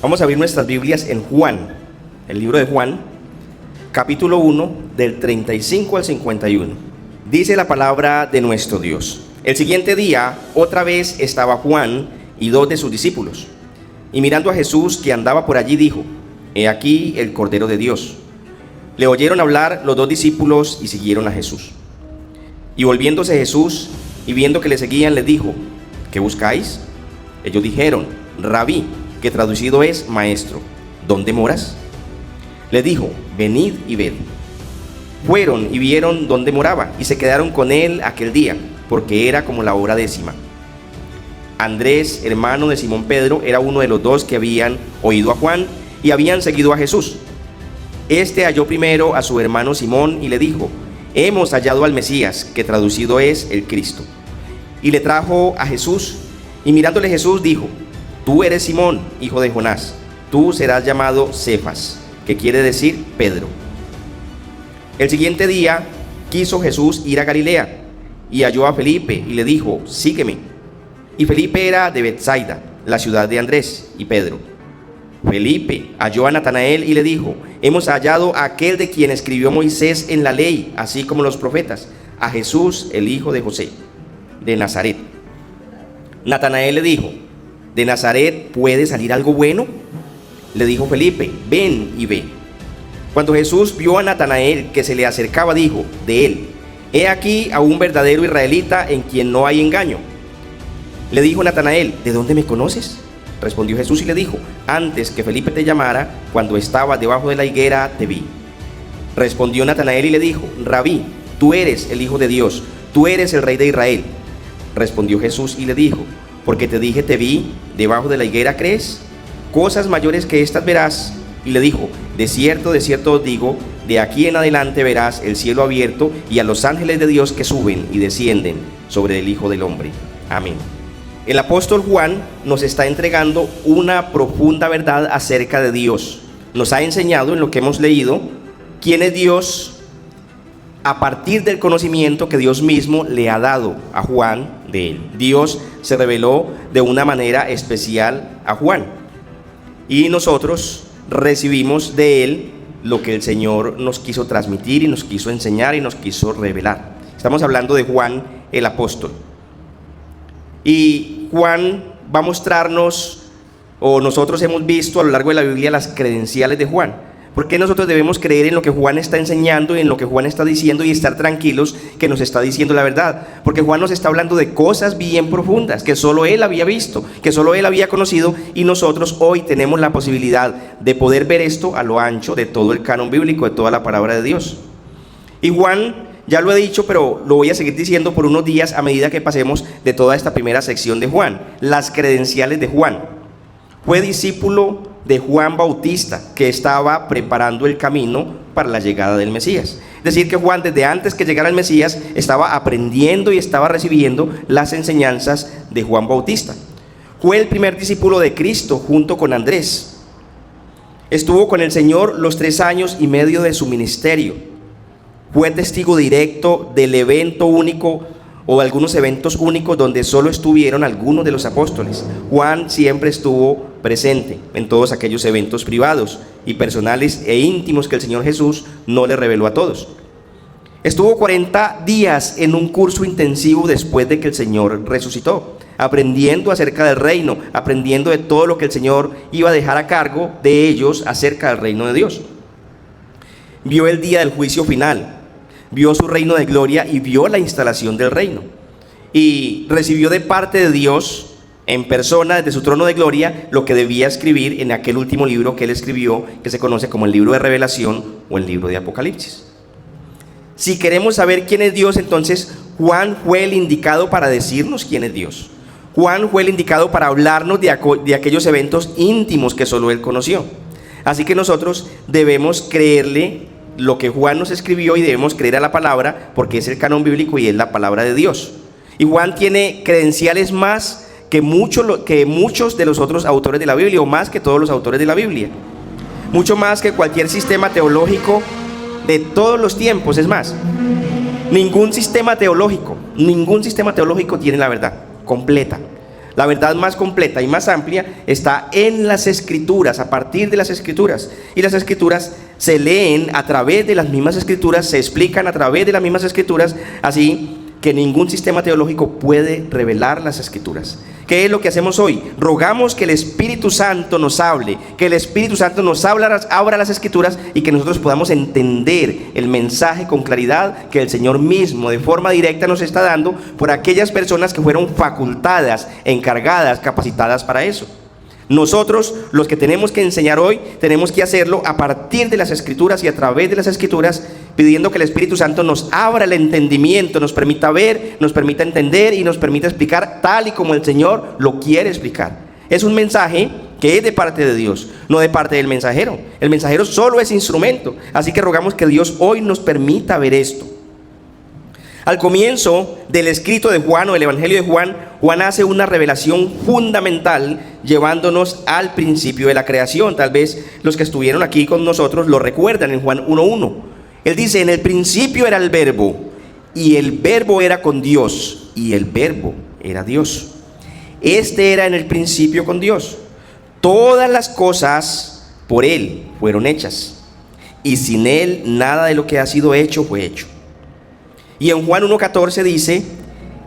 Vamos a abrir nuestras Biblias en Juan, el libro de Juan, capítulo 1, del 35 al 51. Dice la palabra de nuestro Dios: el siguiente día, otra vez estaba Juan y dos de sus discípulos, y mirando a Jesús que andaba por allí, dijo: He aquí el Cordero de Dios. Le oyeron hablar los dos discípulos y siguieron a Jesús. Y volviéndose Jesús y viendo que le seguían, les dijo: ¿Qué buscáis? Ellos dijeron: Rabí, que traducido es maestro, ¿dónde moras? Le dijo: venid y ved. Fueron y vieron dónde moraba, y se quedaron con él aquel día, porque era como la hora 10:00. Andrés, hermano de Simón Pedro, era uno de los dos que habían oído a Juan y habían seguido a Jesús. Este halló primero a su hermano Simón y le dijo: hemos hallado al Mesías, que traducido es el Cristo. Y le trajo a Jesús, y mirándole Jesús dijo: tú eres Simón, hijo de Jonás, tú serás llamado Cefas, que quiere decir Pedro. El siguiente día quiso Jesús ir a Galilea, y halló a Felipe, y le dijo: sígueme. Y Felipe era de Betsaida, la ciudad de Andrés y Pedro. Felipe halló a Natanael y le dijo: hemos hallado a aquel de quien escribió Moisés en la ley, así como los profetas, a Jesús, el hijo de José, de Nazaret. Natanael le dijo: ¿de Nazaret puede salir algo bueno? Le dijo Felipe: ven y ve. Cuando Jesús vio a Natanael que se le acercaba, dijo de él: he aquí a un verdadero israelita en quien no hay engaño. Le dijo Natanael: ¿de dónde me conoces? Respondió Jesús y le dijo: antes que Felipe te llamara, cuando estabas debajo de la higuera, te vi. Respondió Natanael y le dijo: Rabí, tú eres el Hijo de Dios, tú eres el Rey de Israel. Respondió Jesús y le dijo: porque te dije te vi, debajo de la higuera crees, cosas mayores que estas verás. Y le dijo: de cierto os digo, de aquí en adelante verás el cielo abierto y a los ángeles de Dios que suben y descienden sobre el Hijo del Hombre. Amén. El apóstol Juan nos está entregando una profunda verdad acerca de Dios. Nos ha enseñado en lo que hemos leído quién es Dios a partir del conocimiento que Dios mismo le ha dado a Juan de él. Dios se reveló de una manera especial a Juan y nosotros recibimos de él lo que el Señor nos quiso transmitir y nos quiso enseñar y nos quiso revelar. Estamos hablando de Juan el apóstol. Y Juan va a mostrarnos, o nosotros hemos visto a lo largo de la Biblia, las credenciales de Juan. ¿Por qué nosotros debemos creer en lo que Juan está enseñando y en lo que Juan está diciendo y estar tranquilos que nos está diciendo la verdad? Porque Juan nos está hablando de cosas bien profundas que solo él había visto, que solo él había conocido, y nosotros hoy tenemos la posibilidad de poder ver esto a lo ancho de todo el canon bíblico, de toda la palabra de Dios. Y Juan, ya lo he dicho, pero lo voy a seguir diciendo por unos días a medida que pasemos de toda esta primera sección de Juan. Las credenciales de Juan. Fue discípulo de Juan Bautista, que estaba preparando el camino para la llegada del Mesías. Es decir, que Juan, desde antes que llegara el Mesías, estaba aprendiendo y estaba recibiendo las enseñanzas de Juan Bautista. Fue el primer discípulo de Cristo junto con Andrés. Estuvo con el Señor los 3 años y medio de su ministerio. Fue testigo directo del evento único o de algunos eventos únicos donde solo estuvieron algunos de los apóstoles. Juan siempre estuvo presente en todos aquellos eventos privados y personales e íntimos que el Señor Jesús no le reveló a todos. Estuvo 40 días en un curso intensivo después de que el Señor resucitó, aprendiendo acerca del reino, aprendiendo de todo lo que el Señor iba a dejar a cargo de ellos acerca del reino de Dios. Vio el día del juicio final, vio su reino de gloria y vio la instalación del reino. Y recibió de parte de Dios, en persona, desde su trono de gloria, lo que debía escribir en aquel último libro que él escribió, que se conoce como el libro de Revelación o el libro de Apocalipsis. Si queremos saber quién es Dios, entonces Juan fue el indicado para decirnos quién es Dios. Juan fue el indicado para hablarnos de aquellos eventos íntimos que solo él conoció. Así que nosotros debemos creerle lo que Juan nos escribió y debemos creer a la palabra, porque es el canon bíblico y es la palabra de Dios. Y Juan tiene credenciales más que muchos de los otros autores de la Biblia, o más que todos los autores de la Biblia, mucho más que cualquier sistema teológico de todos los tiempos. Es más, ningún sistema teológico tiene la verdad completa. La verdad más completa y más amplia está en las Escrituras, a partir de las Escrituras. Y las Escrituras se leen a través de las mismas Escrituras, se explican a través de las mismas Escrituras, así que ningún sistema teológico puede revelar las Escrituras. ¿Qué es lo que hacemos hoy? Rogamos que el Espíritu Santo nos hable, que el Espíritu Santo nos abra las Escrituras y que nosotros podamos entender el mensaje con claridad que el Señor mismo de forma directa nos está dando por aquellas personas que fueron facultadas, encargadas, capacitadas para eso. Nosotros, los que tenemos que enseñar hoy, tenemos que hacerlo a partir de las Escrituras y a través de las Escrituras, pidiendo que el Espíritu Santo nos abra el entendimiento, nos permita ver, nos permita entender y nos permita explicar tal y como el Señor lo quiere explicar. Es un mensaje que es de parte de Dios, no de parte del mensajero. El mensajero solo es instrumento, así que rogamos que Dios hoy nos permita ver esto. Al comienzo del escrito de Juan o del Evangelio de Juan, Juan hace una revelación fundamental llevándonos al principio de la creación. Tal vez los que estuvieron aquí con nosotros lo recuerdan en Juan 1:1. Él dice: en el principio era el verbo, y el verbo era con Dios, y el verbo era Dios. Este era en el principio con Dios. Todas las cosas por Él fueron hechas, y sin Él nada de lo que ha sido hecho fue hecho. Y en Juan 1:14 dice: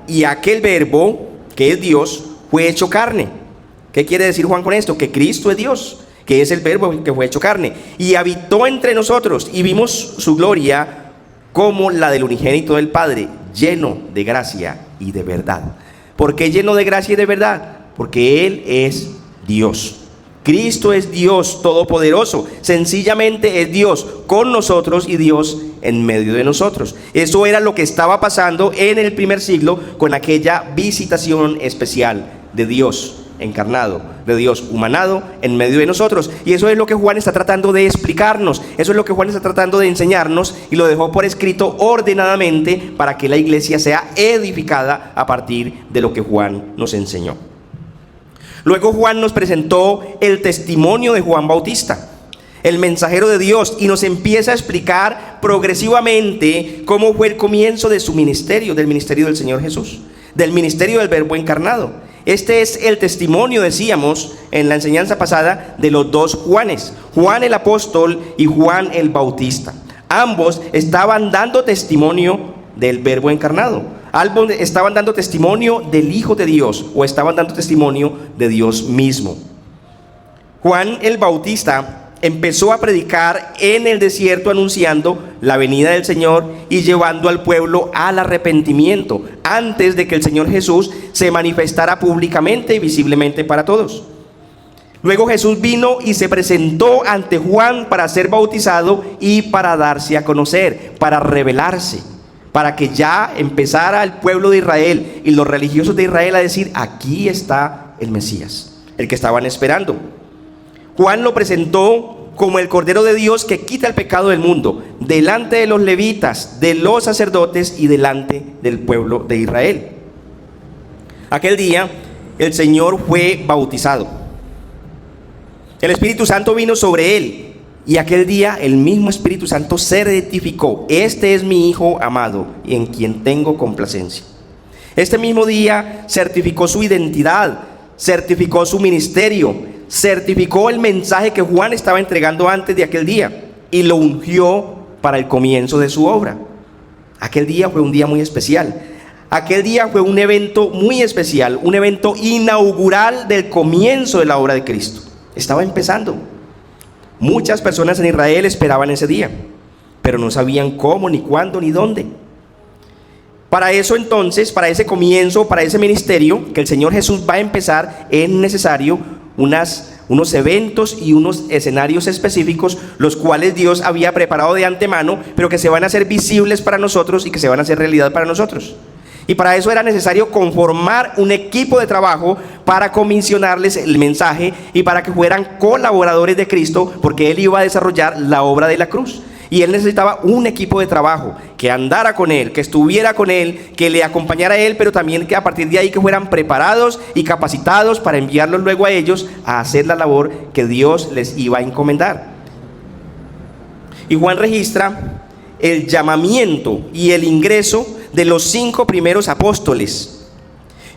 y aquel verbo, que es Dios, fue hecho carne. ¿Qué quiere decir Juan con esto? Que Cristo es Dios, que es el verbo que fue hecho carne, y habitó entre nosotros, y vimos su gloria como la del unigénito del Padre, lleno de gracia y de verdad. ¿Por qué lleno de gracia y de verdad? Porque Él es Dios. Cristo es Dios todopoderoso, sencillamente es Dios con nosotros y Dios en medio de nosotros. Eso era lo que estaba pasando en el primer siglo con aquella visitación especial de Dios encarnado, de Dios humanado en medio de nosotros. Y eso es lo que Juan está tratando de explicarnos, eso es lo que Juan está tratando de enseñarnos, y lo dejó por escrito ordenadamente para que la iglesia sea edificada a partir de lo que Juan nos enseñó. Luego Juan nos presentó el testimonio de Juan Bautista, el mensajero de Dios, y nos empieza a explicar progresivamente cómo fue el comienzo de su ministerio, del ministerio del Señor Jesús, del ministerio del Verbo encarnado. Este es el testimonio, decíamos en la enseñanza pasada, de los dos Juanes, Juan el apóstol y Juan el Bautista. Ambos estaban dando testimonio del Verbo encarnado. Ambos estaban dando testimonio del Hijo de Dios, o estaban dando testimonio de Dios mismo. Juan el Bautista empezó a predicar en el desierto anunciando la venida del Señor y llevando al pueblo al arrepentimiento antes de que el Señor Jesús se manifestara públicamente y visiblemente para todos. Luego Jesús vino y se presentó ante Juan para ser bautizado y para darse a conocer, para revelarse, para que ya empezara el pueblo de Israel y los religiosos de Israel a decir: aquí está el Mesías, el que estaban esperando. Juan lo presentó como el Cordero de Dios que quita el pecado del mundo, delante de los levitas, de los sacerdotes y delante del pueblo de Israel. Aquel día el Señor fue bautizado. El Espíritu Santo vino sobre él. Y aquel día el mismo Espíritu Santo certificó: este es mi Hijo amado, y en quien tengo complacencia. Este mismo día certificó su identidad, certificó su ministerio, certificó el mensaje que Juan estaba entregando antes de aquel día, y lo ungió para el comienzo de su obra. Aquel día fue un día muy especial. Aquel día fue un evento muy especial, un evento inaugural del comienzo de la obra de Cristo. Estaba empezando. Muchas personas en Israel esperaban ese día, pero no sabían cómo, ni cuándo, ni dónde. Para eso entonces, para ese comienzo, para ese ministerio que el Señor Jesús va a empezar, es necesario unos eventos y unos escenarios específicos, los cuales Dios había preparado de antemano, pero que se van a hacer visibles para nosotros y que se van a hacer realidad para nosotros. Y para eso era necesario conformar un equipo de trabajo para comisionarles el mensaje y para que fueran colaboradores de Cristo, porque Él iba a desarrollar la obra de la cruz. Y Él necesitaba un equipo de trabajo que andara con Él, que estuviera con Él, que le acompañara a Él, pero también que a partir de ahí que fueran preparados y capacitados para enviarlos luego a ellos a hacer la labor que Dios les iba a encomendar. Y Juan registra el llamamiento y el ingreso de los 5 primeros apóstoles.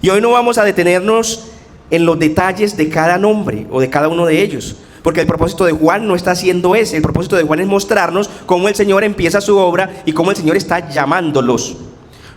Y hoy no vamos a detenernos en los detalles de cada nombre o de cada uno de ellos. Porque el propósito de Juan no está haciendo ese. El propósito de Juan es mostrarnos cómo el Señor empieza su obra y cómo el Señor está llamándolos.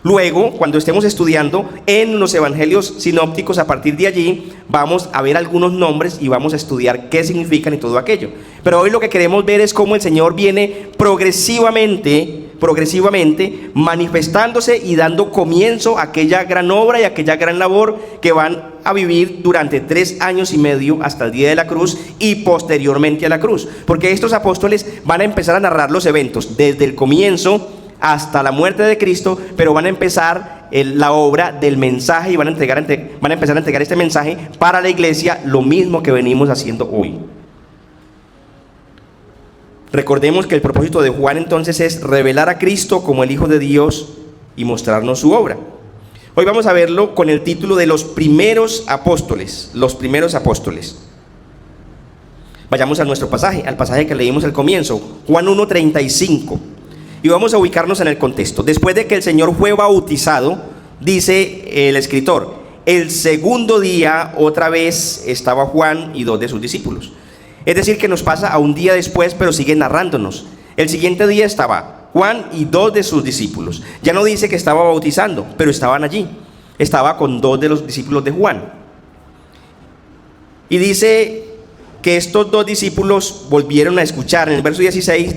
Luego, cuando estemos estudiando en los evangelios sinópticos, a partir de allí vamos a ver algunos nombres y vamos a estudiar qué significan y todo aquello. Pero hoy lo que queremos ver es cómo el Señor viene progresivamente manifestándose y dando comienzo a aquella gran obra y aquella gran labor que van a vivir durante 3 años y medio hasta el día de la cruz y posteriormente a la cruz. Porque estos apóstoles van a empezar a narrar los eventos desde el comienzo hasta la muerte de Cristo, pero van a empezar la obra del mensaje y van a empezar a entregar este mensaje para la iglesia, lo mismo que venimos haciendo hoy. Recordemos que el propósito de Juan entonces es revelar a Cristo como el Hijo de Dios y mostrarnos su obra. Hoy vamos a verlo con el título de los primeros apóstoles. Los primeros apóstoles. Vayamos a nuestro pasaje, al pasaje que leímos al comienzo, Juan 1:35. Y vamos a ubicarnos en el contexto. Después de que el Señor fue bautizado, dice el escritor, el segundo día otra vez estaba Juan y 2 de sus discípulos. Es decir, que nos pasa a un día después, pero sigue narrándonos. El siguiente día estaba Juan y 2 de sus discípulos. Ya no dice que estaba bautizando, pero estaban allí. Estaba con 2 de los discípulos de Juan. Y dice que estos 2 discípulos volvieron a escuchar. En el verso 16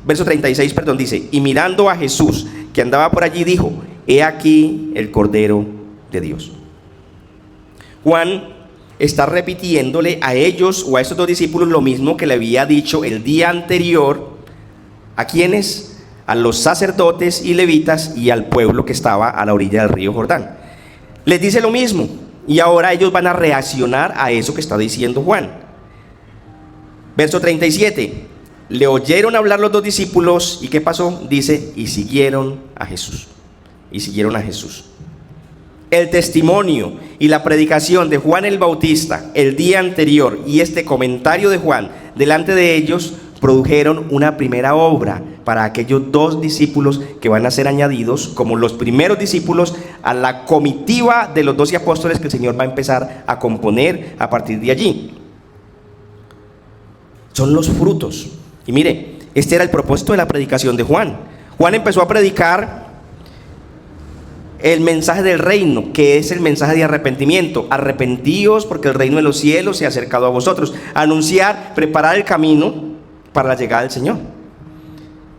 verso 36, dice, y mirando a Jesús que andaba por allí, dijo, he aquí el Cordero de Dios. Juan está repitiéndole a ellos o a estos 2 discípulos lo mismo que le había dicho el día anterior. ¿A quiénes? A los sacerdotes y levitas y al pueblo que estaba a la orilla del río Jordán. Les dice lo mismo y ahora ellos van a reaccionar a eso que está diciendo Juan. Verso 37. Le oyeron hablar los 2 discípulos y ¿qué pasó? Dice, y siguieron a Jesús. Y siguieron a Jesús. El testimonio y la predicación de Juan el Bautista el día anterior y este comentario de Juan delante de ellos produjeron una primera obra para aquellos 2 discípulos que van a ser añadidos como los primeros discípulos a la comitiva de los 12 apóstoles que el Señor va a empezar a componer a partir de allí. Son los frutos. Y mire, este era el propósito de la predicación de Juan. Juan empezó a predicar el mensaje del reino, que es el mensaje de arrepentimiento. Arrepentíos porque el reino de los cielos se ha acercado a vosotros. Anunciar, preparar el camino para la llegada del Señor.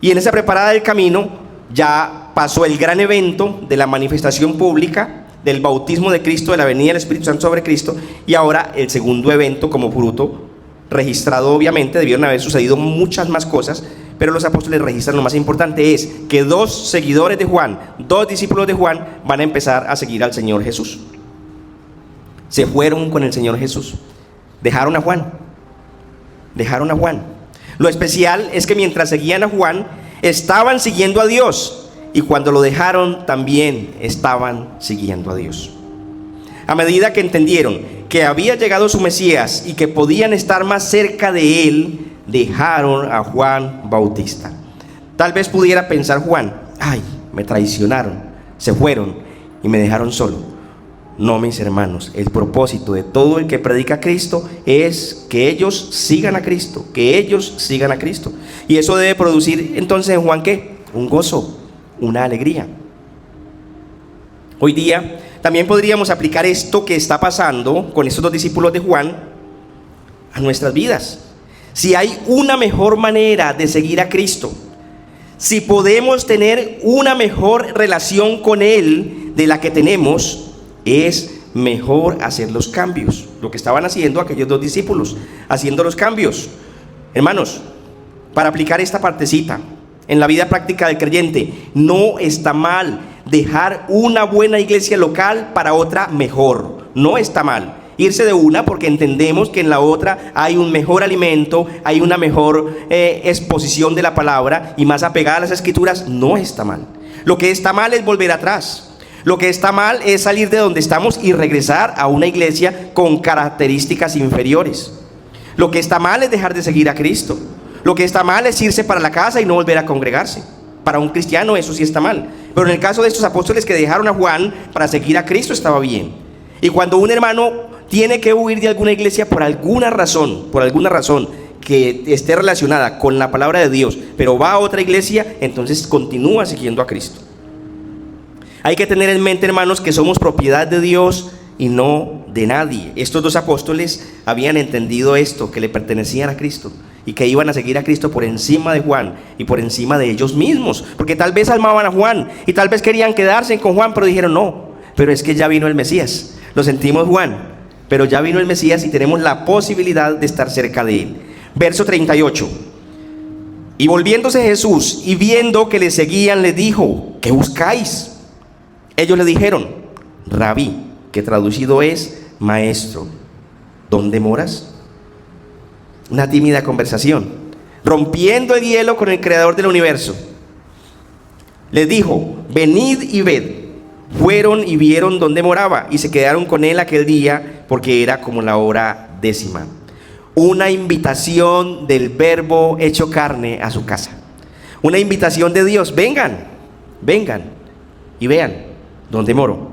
Y en esa preparada del camino ya pasó el gran evento de la manifestación pública, del bautismo de Cristo, de la venida del Espíritu Santo sobre Cristo, y ahora el segundo evento como fruto registrado. Obviamente debieron haber sucedido muchas más cosas, pero los apóstoles registran lo más importante, es que 2 seguidores de Juan, 2 discípulos de Juan van a empezar a seguir al Señor Jesús. Se fueron con el Señor Jesús, dejaron a Juan. Lo especial es que mientras seguían a Juan estaban siguiendo a Dios, y cuando lo dejaron también estaban siguiendo a Dios. A medida que entendieron que había llegado su Mesías y que podían estar más cerca de él, dejaron a Juan Bautista. Tal vez pudiera pensar Juan, ay, me traicionaron, se fueron y me dejaron solo. No, mis hermanos, el propósito de todo el que predica a Cristo es que ellos sigan a Cristo, Y eso debe producir entonces en Juan, ¿qué? Un gozo, una alegría. Hoy día también podríamos aplicar esto que está pasando con estos 2 discípulos de Juan a nuestras vidas. Si hay una mejor manera de seguir a Cristo, si podemos tener una mejor relación con Él de la que tenemos, es mejor hacer los cambios. Lo que estaban haciendo aquellos 2 discípulos, haciendo los cambios. Hermanos, para aplicar esta partecita en la vida práctica del creyente, no está mal dejar una buena iglesia local para otra mejor. No está mal irse de una porque entendemos que en la otra hay un mejor alimento, hay una mejor exposición de la palabra y más apegada a las escrituras. No está mal. Lo que está mal es volver atrás. Lo que está mal es salir de donde estamos y regresar a una iglesia con características inferiores. Lo que está mal es dejar de seguir a Cristo. Lo que está mal es irse para la casa y no volver a congregarse. Para un cristiano eso sí está mal. Pero en el caso de estos apóstoles que dejaron a Juan para seguir a Cristo estaba bien. Y cuando un hermano tiene que huir de alguna iglesia por alguna razón que esté relacionada con la palabra de Dios, pero va a otra iglesia, entonces continúa siguiendo a Cristo. Hay que tener en mente, hermanos, que somos propiedad de Dios y no de nadie. Estos dos apóstoles habían entendido esto, que le pertenecían a Cristo y que iban a seguir a Cristo por encima de Juan y por encima de ellos mismos, porque tal vez amaban a Juan y tal vez querían quedarse con Juan, pero dijeron no, pero es que ya vino el Mesías. Lo sentimos, Juan, pero ya vino el Mesías y tenemos la posibilidad de estar cerca de él. Verso 38. Y volviéndose Jesús y viendo que le seguían, le dijo: ¿qué buscáis? Ellos le dijeron: Rabí, que traducido es maestro, ¿dónde moras? Una tímida conversación, rompiendo el hielo con el creador del universo. Les dijo: venid y ved. Fueron y vieron dónde moraba y se quedaron con él aquel día, porque era como la hora 10:00. Una invitación del Verbo hecho carne a su casa. Una invitación de Dios: vengan y vean dónde moro.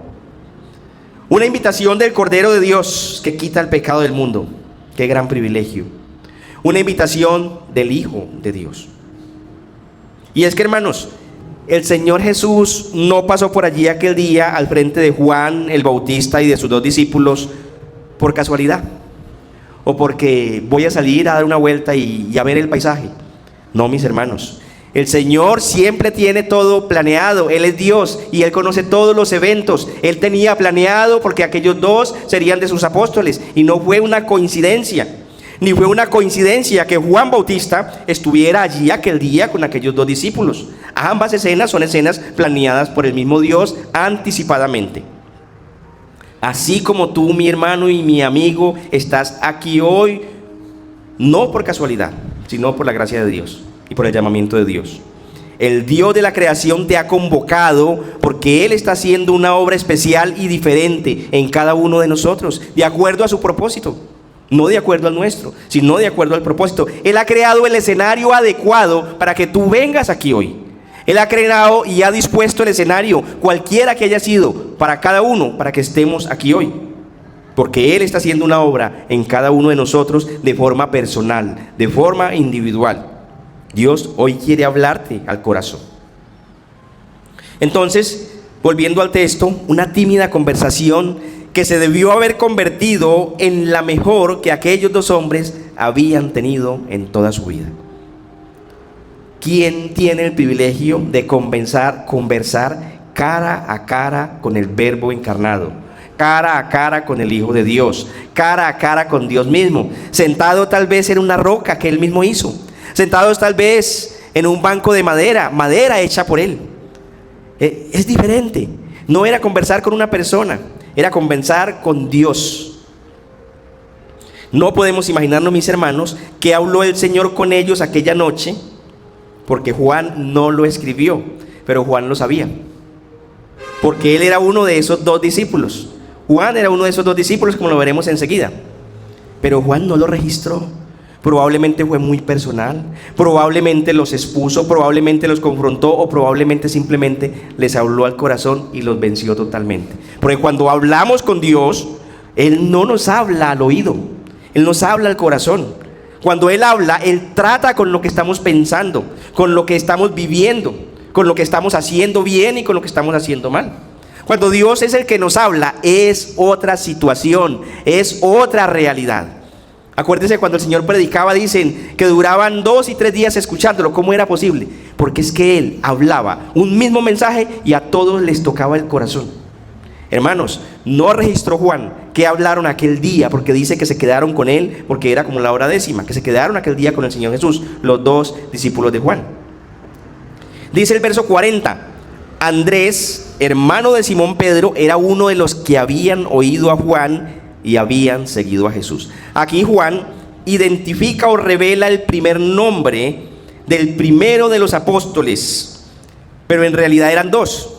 Una invitación del Cordero de Dios que quita el pecado del mundo. Qué gran privilegio. Una invitación del Hijo de Dios. Y es que, hermanos, el Señor Jesús no pasó por allí aquel día al frente de Juan el Bautista y de sus 2 discípulos por casualidad, o porque voy a salir a dar una vuelta y a ver el paisaje. No, mis hermanos, el Señor siempre tiene todo planeado. Él es Dios y Él conoce todos los eventos. Él tenía planeado, porque aquellos 2 serían de sus apóstoles, y no fue una coincidencia. Ni fue una coincidencia que Juan Bautista estuviera allí aquel día con aquellos 2 discípulos. Ambas escenas son escenas planeadas por el mismo Dios anticipadamente. Así como tú, mi hermano y mi amigo, estás aquí hoy, no por casualidad, sino por la gracia de Dios y por el llamamiento de Dios. El Dios de la creación te ha convocado porque Él está haciendo una obra especial y diferente en cada uno de nosotros, de acuerdo a su propósito. No de acuerdo al nuestro, sino de acuerdo al propósito. Él ha creado el escenario adecuado para que tú vengas aquí hoy. Él ha creado y ha dispuesto el escenario, cualquiera que haya sido, para cada uno, para que estemos aquí hoy. Porque Él está haciendo una obra en cada uno de nosotros de forma personal, de forma individual. Dios hoy quiere hablarte al corazón. Entonces, volviendo al texto, una tímida conversación que se debió haber convertido en la mejor que aquellos 2 hombres habían tenido en toda su vida. ¿Quién tiene el privilegio de conversar cara a cara con el Verbo encarnado? Cara a cara con el Hijo de Dios, cara a cara con Dios mismo, sentado tal vez en una roca que Él mismo hizo, sentados tal vez en un banco de madera hecha por Él. Es diferente. No era conversar con una persona, era conversar con Dios. No podemos imaginarnos, mis hermanos, que habló el Señor con ellos aquella noche, porque Juan no lo escribió, pero Juan lo sabía, porque él era uno de esos 2 discípulos. Juan era uno de esos 2 discípulos, como lo veremos enseguida, pero Juan no lo registró. Probablemente fue muy personal, probablemente los expuso, probablemente los confrontó, o probablemente simplemente les habló al corazón y los venció totalmente. Porque cuando hablamos con Dios, Él no nos habla al oído, Él nos habla al corazón. Cuando Él habla, Él trata con lo que estamos pensando, con lo que estamos viviendo, con lo que estamos haciendo bien y con lo que estamos haciendo mal. Cuando Dios es el que nos habla, es otra situación, es otra realidad. Acuérdense, cuando el Señor predicaba, dicen que duraban 2 y 3 días escuchándolo. ¿Cómo era posible? Porque es que Él hablaba un mismo mensaje y a todos les tocaba el corazón. Hermanos, no registró Juan que hablaron aquel día, porque dice que se quedaron con Él, porque era como la hora 10:00, que se quedaron aquel día con el Señor Jesús, los 2 discípulos de Juan. Dice el verso 40, Andrés, hermano de Simón Pedro, era uno de los que habían oído a Juan y habían seguido a Jesús. Aquí Juan identifica o revela el primer nombre del primero de los apóstoles, pero en realidad eran 2.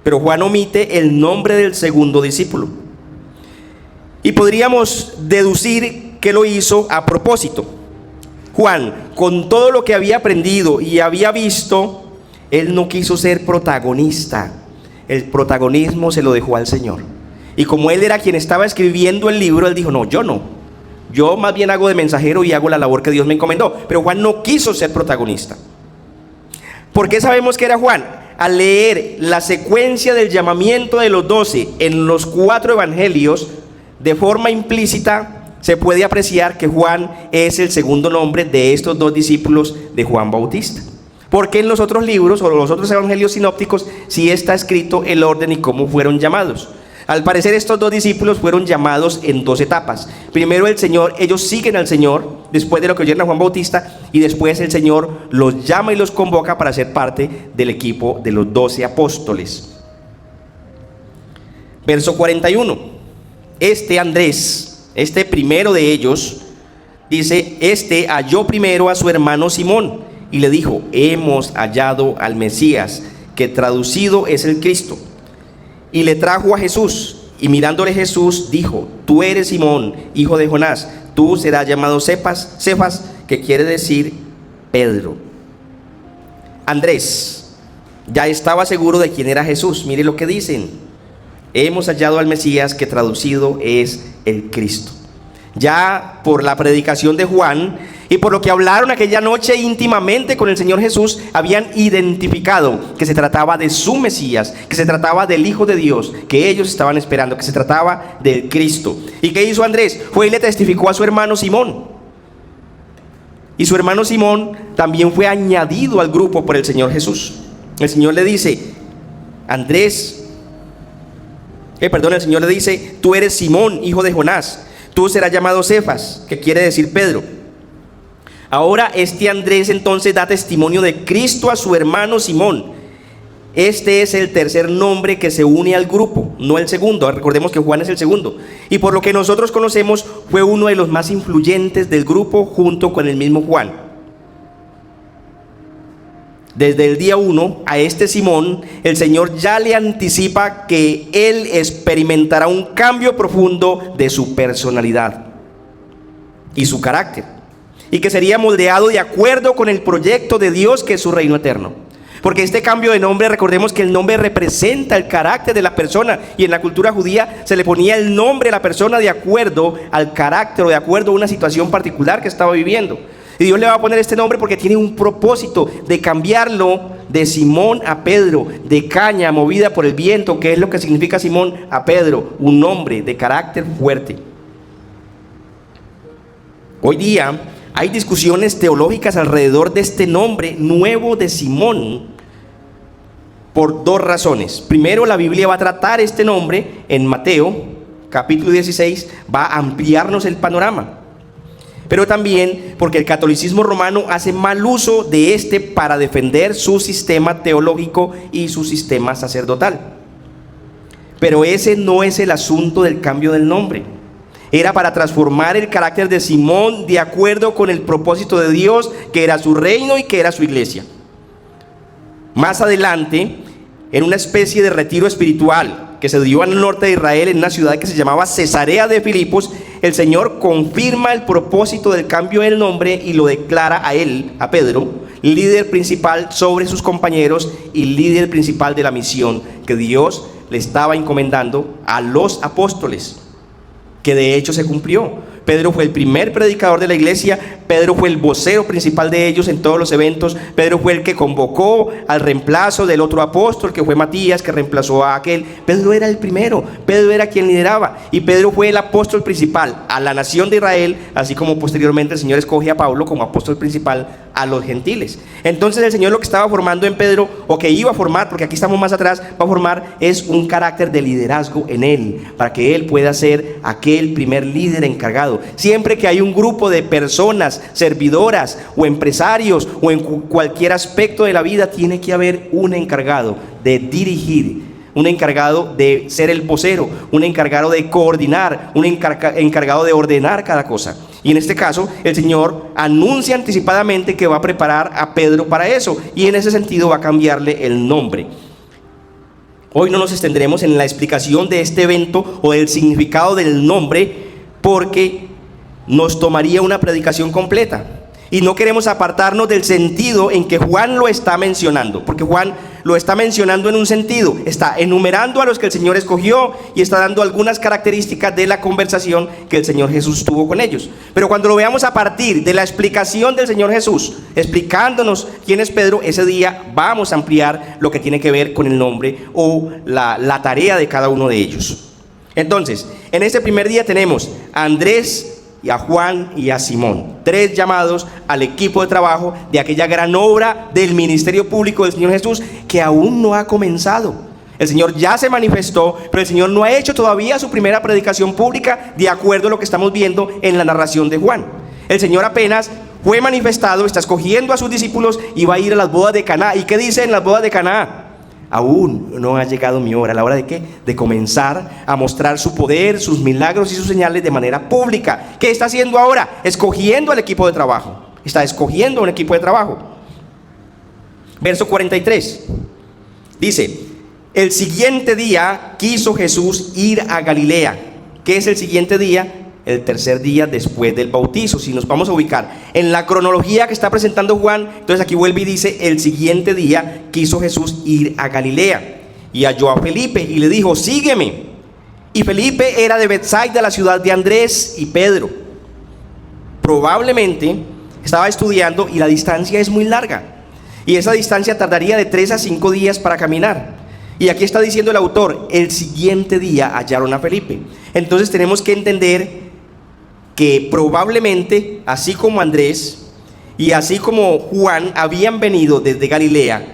Pero Juan omite el nombre del segundo discípulo. Y podríamos deducir que lo hizo a propósito. Juan, con todo lo que había aprendido y había visto, él no quiso ser protagonista. El protagonismo se lo dejó al Señor. Y como él era quien estaba escribiendo el libro, él dijo, no, yo no. Yo más bien hago de mensajero y hago la labor que Dios me encomendó. Pero Juan no quiso ser protagonista. ¿Por qué sabemos que era Juan? Al leer la secuencia del llamamiento de los 12 en los 4 evangelios, de forma implícita se puede apreciar que Juan es el segundo nombre de estos 2 discípulos de Juan Bautista. Porque en los otros libros o los otros evangelios sinópticos sí está escrito el orden y cómo fueron llamados. Al parecer estos 2 discípulos fueron llamados en 2 etapas. Primero ellos siguen al Señor después de lo que oyeron a Juan Bautista, y después el Señor los llama y los convoca para ser parte del equipo de los 12 apóstoles. Verso 41. Andrés, primero de ellos, dice, halló primero a su hermano Simón y le dijo, hemos hallado al Mesías, que traducido es el Cristo. Y le trajo a Jesús, y mirándole Jesús dijo, tú eres Simón, hijo de Jonás, tú serás llamado Cefas, que quiere decir Pedro. Andrés ya estaba seguro de quién era Jesús. Mire lo que dicen, hemos hallado al Mesías, que traducido es el Cristo. Ya por la predicación de Juan y por lo que hablaron aquella noche íntimamente con el Señor Jesús, habían identificado que se trataba de su Mesías, que se trataba del Hijo de Dios, que ellos estaban esperando, que se trataba del Cristo. ¿Y qué hizo Andrés? Fue y le testificó a su hermano Simón. Y su hermano Simón también fue añadido al grupo por el Señor Jesús. El Señor le dice, el Señor le dice, tú eres Simón, hijo de Jonás, tú serás llamado Cefas, que quiere decir Pedro. Ahora Andrés entonces da testimonio de Cristo a su hermano Simón. Este es el tercer nombre que se une al grupo, no el segundo. Recordemos que Juan es el segundo. Y por lo que nosotros conocemos, fue uno de los más influyentes del grupo junto con el mismo Juan. Desde el día 1 a Simón, el Señor ya le anticipa que él experimentará un cambio profundo de su personalidad y su carácter, y que sería moldeado de acuerdo con el proyecto de Dios, que es su reino eterno. Porque este cambio de nombre, recordemos que el nombre representa el carácter de la persona, y en la cultura judía se le ponía el nombre a la persona de acuerdo al carácter o de acuerdo a una situación particular que estaba viviendo. Y Dios le va a poner este nombre porque tiene un propósito de cambiarlo de Simón a Pedro, de caña movida por el viento, que es lo que significa Simón, a Pedro, un hombre de carácter fuerte. Hoy día hay discusiones teológicas alrededor de este nombre nuevo de Simón por 2 razones. Primero, la Biblia va a tratar este nombre en Mateo capítulo 16, va a ampliarnos el panorama. Pero también porque el catolicismo romano hace mal uso de para defender su sistema teológico y su sistema sacerdotal. Pero ese no es el asunto del cambio del nombre. Era para transformar el carácter de Simón de acuerdo con el propósito de Dios, que era su reino y que era su iglesia. Más adelante, en una especie de retiro espiritual que se dio al norte de Israel, en una ciudad que se llamaba Cesarea de Filipos, el Señor confirma el propósito del cambio del nombre y lo declara a él, a Pedro, líder principal sobre sus compañeros y líder principal de la misión que Dios le estaba encomendando a los apóstoles, que de hecho se cumplió. Pedro fue el primer predicador de la iglesia, Pedro fue el vocero principal de ellos en todos los eventos, Pedro fue el que convocó al reemplazo del otro apóstol, que fue Matías, que reemplazó a aquel. Pedro era el primero, Pedro era quien lideraba, y Pedro fue el apóstol principal a la nación de Israel, así como posteriormente el Señor escoge a Pablo como apóstol principal a los gentiles. Entonces el Señor lo que estaba formando en Pedro, o que iba a formar, porque aquí estamos más atrás, va a formar es un carácter de liderazgo en él, para que él pueda ser aquel primer líder encargado. Siempre que hay un grupo de personas servidoras o empresarios o en cualquier aspecto de la vida, tiene que haber un encargado de dirigir, un encargado de ser el vocero, un encargado de coordinar, un encargado de ordenar cada cosa. Y en este caso el Señor anuncia anticipadamente que va a preparar a Pedro para eso, y en ese sentido va a cambiarle el nombre. Hoy no nos extenderemos en la explicación de este evento o del significado del nombre, porque nos tomaría una predicación completa. Y no queremos apartarnos del sentido en que Juan lo está mencionando, porque Juan lo está mencionando en un sentido, está enumerando a los que el Señor escogió y está dando algunas características de la conversación que el Señor Jesús tuvo con ellos. Pero cuando lo veamos a partir de la explicación del Señor Jesús, explicándonos quién es Pedro, ese día vamos a ampliar lo que tiene que ver con el nombre o la tarea de cada uno de ellos. Entonces, en este primer día tenemos a Andrés, y a Juan y a Simón, 3 llamados al equipo de trabajo de aquella gran obra del ministerio público del Señor Jesús que aún no ha comenzado. El Señor ya se manifestó, pero el Señor no ha hecho todavía su primera predicación pública de acuerdo a lo que estamos viendo en la narración de Juan. El Señor apenas fue manifestado, está escogiendo a sus discípulos y va a ir a las bodas de Caná. ¿Y qué dice en las bodas de Caná? Aún no ha llegado mi hora. ¿La hora de qué? De comenzar a mostrar su poder, sus milagros y sus señales de manera pública. ¿Qué está haciendo ahora? Escogiendo al equipo de trabajo. Está escogiendo un equipo de trabajo. Verso 43. Dice: el siguiente día quiso Jesús ir a Galilea. ¿Qué es el siguiente día? El tercer día después del bautizo. Si nos vamos a ubicar en la cronología que está presentando Juan, entonces aquí vuelve y dice: el siguiente día quiso Jesús ir a Galilea y halló a Felipe y le dijo: sígueme. Y Felipe era de Betsaida, la ciudad de Andrés y Pedro. Probablemente estaba estudiando y la distancia es muy larga, y esa distancia tardaría de 3 a 5 días para caminar. Y aquí está diciendo el autor: el siguiente día hallaron a Felipe. Entonces tenemos que entender que probablemente, así como Andrés y así como Juan habían venido desde Galilea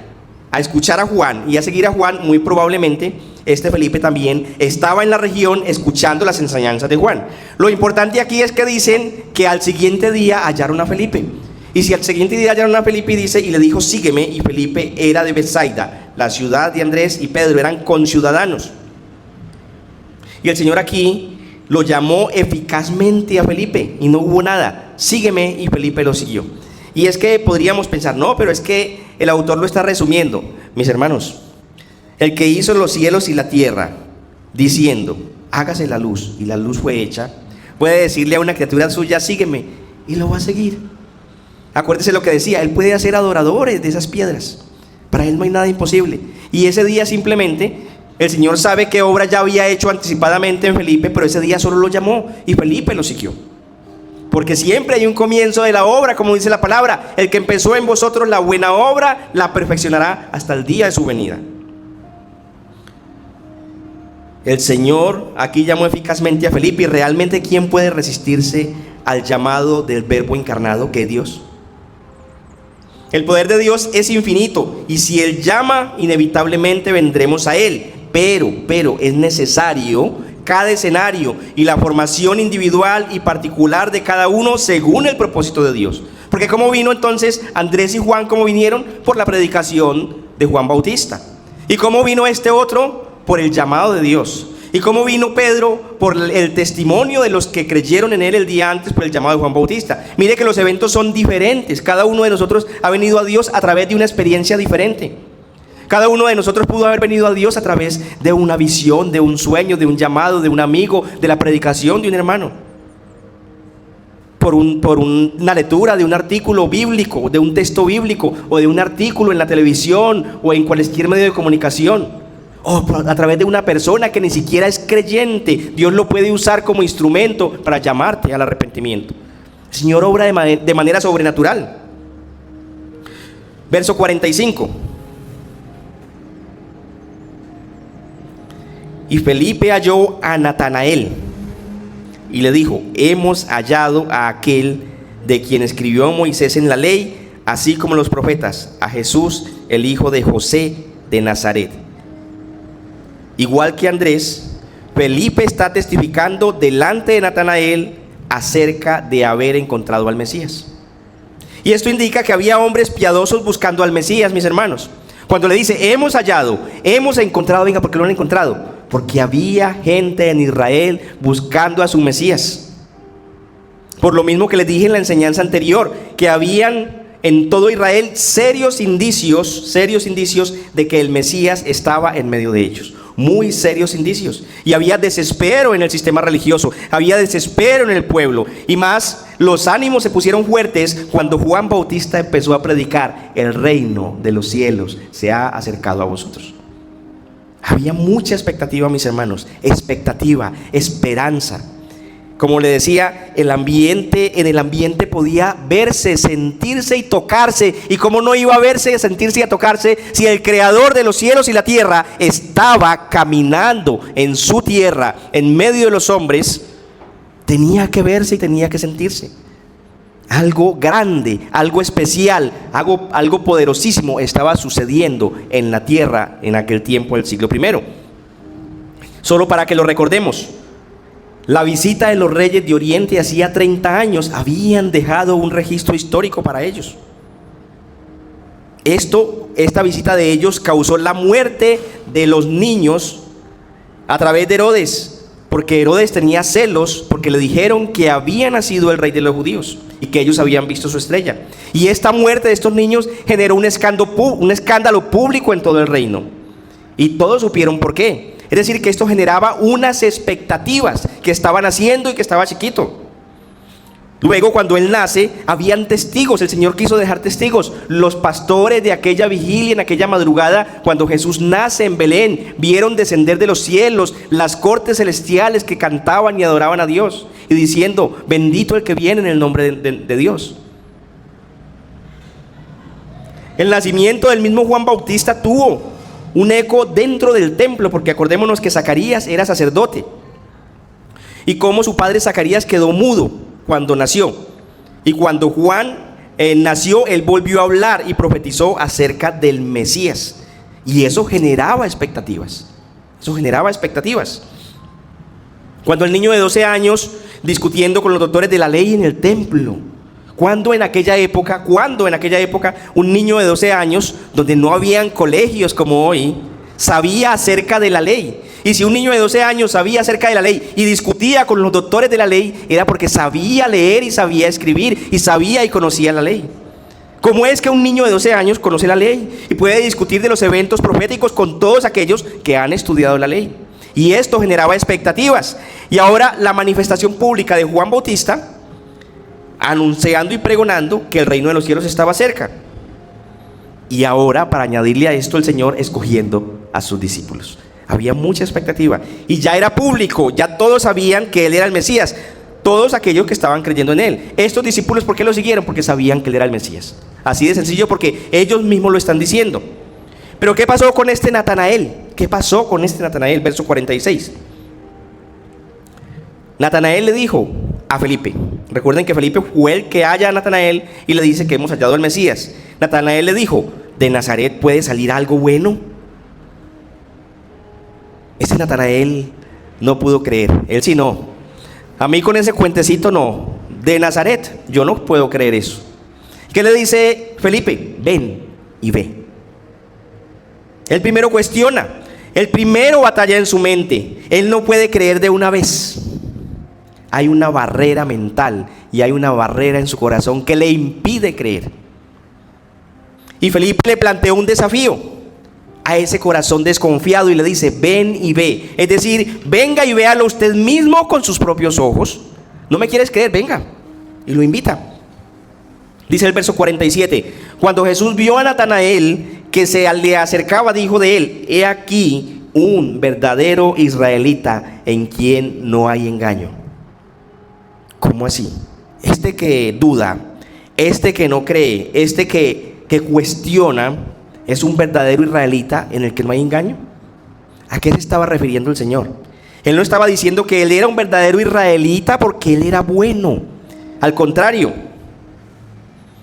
a escuchar a Juan y a seguir a Juan, muy probablemente este Felipe también estaba en la región escuchando las enseñanzas de Juan. Lo importante aquí es que dicen que al siguiente día hallaron a Felipe. Y si al siguiente día hallaron a Felipe, dice, y le dijo: sígueme. Y Felipe era de Betsaida, la ciudad de Andrés y Pedro, eran conciudadanos. Y el Señor aquí lo llamó eficazmente a Felipe y no hubo nada. Sígueme, y Felipe lo siguió. Y es que podríamos pensar: no, pero es que el autor lo está resumiendo. Mis hermanos, el que hizo los cielos y la tierra, diciendo: hágase la luz, y la luz fue hecha, puede decirle a una criatura suya: sígueme, y lo va a seguir. Acuérdese lo que decía: él puede hacer adoradores de esas piedras. Para él no hay nada imposible. Y ese día simplemente el Señor sabe qué obra ya había hecho anticipadamente en Felipe, pero ese día solo lo llamó y Felipe lo siguió. Porque siempre hay un comienzo de la obra, como dice la palabra: el que empezó en vosotros la buena obra, la perfeccionará hasta el día de su venida. El Señor aquí llamó eficazmente a Felipe, y realmente ¿quién puede resistirse al llamado del Verbo encarnado, que es Dios? El poder de Dios es infinito, y si Él llama, inevitablemente vendremos a Él. Pero es necesario cada escenario y la formación individual y particular de cada uno según el propósito de Dios. Porque ¿cómo vino entonces Andrés y Juan? ¿Cómo vinieron? Por la predicación de Juan Bautista. ¿Y cómo vino este otro? Por el llamado de Dios. ¿Y cómo vino Pedro? Por el testimonio de los que creyeron en él el día antes, por el llamado de Juan Bautista. Mire que los eventos son diferentes. Cada uno de nosotros ha venido a Dios a través de una experiencia diferente. Cada uno de nosotros pudo haber venido a Dios a través de una visión, de un sueño, de un llamado, de un amigo, de la predicación de un hermano. Por una lectura de un artículo bíblico, de un texto bíblico, o de un artículo en la televisión o en cualquier medio de comunicación. O a través de una persona que ni siquiera es creyente. Dios lo puede usar como instrumento para llamarte al arrepentimiento. El Señor obra de manera sobrenatural. Verso 45. Y Felipe halló a Natanael y le dijo: hemos hallado a aquel de quien escribió Moisés en la ley, así como los profetas, a Jesús, el hijo de José de Nazaret. Igual que Andrés, Felipe está testificando delante de Natanael acerca de haber encontrado al Mesías. Y esto indica que había hombres piadosos buscando al Mesías, mis hermanos. Cuando le dice: hemos hallado, hemos encontrado, venga, ¿por qué lo han encontrado? Porque había gente en Israel buscando a su Mesías. Por lo mismo que les dije en la enseñanza anterior, que habían en todo Israel serios indicios de que el Mesías estaba en medio de ellos. muy serios indicios. Y había desespero en el sistema religioso, había desespero en el pueblo. Y más, los ánimos se pusieron fuertes cuando Juan Bautista empezó a predicar: el reino de los cielos se ha acercado a vosotros. Había mucha expectativa, mis hermanos, expectativa, esperanza. Como le decía, en el ambiente podía verse, sentirse y tocarse. Y cómo no iba a verse, sentirse y a tocarse si el creador de los cielos y la tierra estaba caminando en su tierra, en medio de los hombres. Tenía que verse y tenía que sentirse. Algo grande, algo especial, algo poderosísimo estaba sucediendo en la tierra en aquel tiempo del siglo I. Solo para que lo recordemos, la visita de los reyes de Oriente hacía 30 años habían dejado un registro histórico para ellos. Esta visita de ellos causó la muerte de los niños a través de Herodes, porque Herodes tenía celos porque le dijeron que había nacido el rey de los judíos y que ellos habían visto su estrella. Y esta muerte de estos niños generó un escándalo público en todo el reino. Y todos supieron por qué. Es decir, que esto generaba unas expectativas, que estaba naciendo y que estaba chiquito. Luego, cuando él nace, habían testigos. El Señor quiso dejar testigos. Los pastores de aquella vigilia, en aquella madrugada, cuando Jesús nace en Belén, vieron descender de los cielos las cortes celestiales que cantaban y adoraban a Dios, y diciendo: bendito el que viene en el nombre de Dios. El nacimiento del mismo Juan Bautista tuvo un eco dentro del templo, porque acordémonos que Zacarías era sacerdote, y cómo su padre Zacarías quedó mudo cuando nació. Y cuando Juan nació, él volvió a hablar y profetizó acerca del Mesías. Y eso generaba expectativas. Cuando el niño de 12 años discutiendo con los doctores de la ley en el templo, cuando en aquella época un niño de 12 años, donde no habían colegios como hoy, sabía acerca de la ley? Y si un niño de 12 años sabía acerca de la ley y discutía con los doctores de la ley, era porque sabía leer y sabía escribir, y sabía y conocía la ley. ¿Cómo es que un niño de 12 años conoce la ley y puede discutir de los eventos proféticos con todos aquellos que han estudiado la ley? Y esto generaba expectativas. Y ahora la manifestación pública de Juan Bautista, anunciando y pregonando que el reino de los cielos estaba cerca. Y ahora, para añadirle a esto, el Señor escogiendo a sus discípulos. Había mucha expectativa y ya era público, ya todos sabían que Él era el Mesías, todos aquellos que estaban creyendo en Él. Estos discípulos, ¿por qué lo siguieron? Porque sabían que Él era el Mesías. Así de sencillo, porque ellos mismos lo están diciendo. Pero ¿qué pasó con este Natanael? Verso 46. Natanael le dijo a Felipe, recuerden que Felipe fue el que halla a Natanael y le dice que hemos hallado al Mesías. Natanael le dijo: ¿de Nazaret puede salir algo bueno? Ese Natanael no pudo creer. Él sí no. A mí con ese cuentecito no. De Nazaret yo no puedo creer eso. ¿Qué le dice Felipe? Ven y ve. Él primero cuestiona. Él primero batalla en su mente. Él no puede creer de una vez. Hay una barrera mental y hay una barrera en su corazón que le impide creer. Y Felipe le planteó un desafío a ese corazón desconfiado y le dice: ven y ve. Es decir, venga y véalo usted mismo con sus propios ojos. ¿No me quieres creer? Venga. Y lo invita. Dice el verso 47: cuando Jesús vio a Natanael que se le acercaba, dijo de él: he aquí un verdadero israelita en quien no hay engaño. ¿Cómo así? Este que duda, este que no cree, este que cuestiona, ¿es un verdadero israelita en el que no hay engaño? ¿A qué se estaba refiriendo el Señor? Él no estaba diciendo que él era un verdadero israelita porque él era bueno. Al contrario.